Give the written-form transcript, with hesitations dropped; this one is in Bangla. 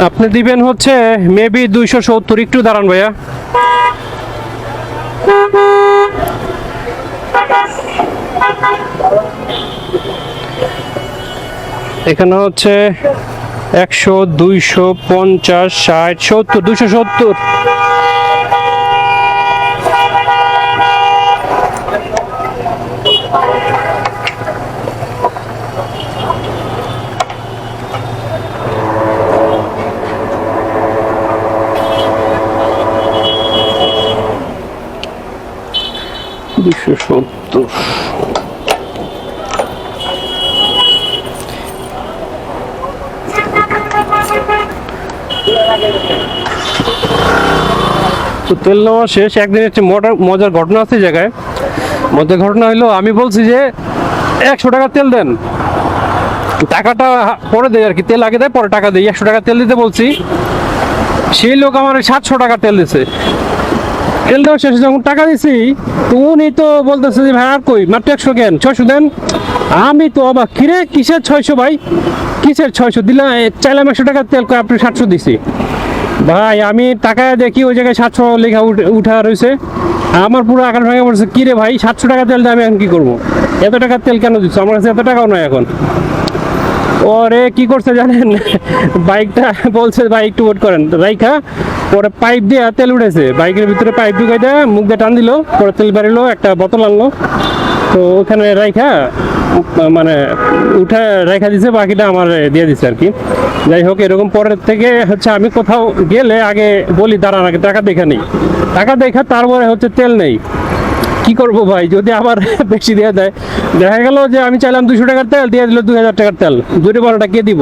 আপনি দিবেন হচ্ছে মেবি 270। একটু দাঁড়ান ভাইয়া। এখানে হচ্ছে 100, 250, 60, 70, 270। তো তেল নেওয়া শেষ। একদিন একটি মজার ঘটনা আছে এই জায়গায়। মজার ঘটনা হলো, আমি বলছি যে 100 টাকা তেল দেন, টাকাটা পরে দেয় আর কি, তেল আগে দেয় পরে টাকা দেয়। 100 টাকা তেল দিতে বলছি, সেই লোক আমার 700 টাকা তেল দিছে। তেল দেওয়া শেষে যখন টাকা দিছি, তো উনি তো বলতেছে যে ভাই আর কই, মাত্র 100 কেন, 600 দেন। আমি তো অবাক, কিরে কিসের 600 ভাই, কিসের 600 দিলাম, চাইলাম 100 টাকার তেল, আপনি 700 দিছি। ভাই আমি টাকায় দেখি ওই জায়গায় 700 লেখা উঠা রয়েছে। আমার পুরো আকাশ ভেঙে পড়ছে, কিরে ভাই 700 টাকা তেল দিয়ে আমি এখন কি করবো, এত টাকার তেল কেন দিচ্ছ, আমার কাছে এত টাকাও নয় এখন। ওরে কি করছে জানেন, বাইকটা বলছে ভাই একটু ওয়েট করেন, রাইখা পরে পাইপ দিয়ে তেল উঠেছে, বাইকের ভিতরে পাইপ ঢুকাই দেয়, মুখ দিয়ে টান দিল, পরে তেল বেরোলো, একটা বোতল আনলো, তো ওখানে রাইখা মানে উঠে রেখা দিছে, বাকিটা আমার দিয়ে দিছে আর কি। যাই হোক, এরকম পরের থেকে হচ্ছে আমি কোথাও গেলে আগে বলি দাঁড়ান, আগে টাকা দেখা নেই, টাকা দেখা তারপরে হচ্ছে তেল নেই। কি করবো ভাই, যদি আবার বেশি দেওয়া দেয়, দেখা গেল যে আমি চাইলাম 200 টাকার তেল, দিয়ে দিল 2000 টাকার তেল, জোরে বড়টা কে দিব।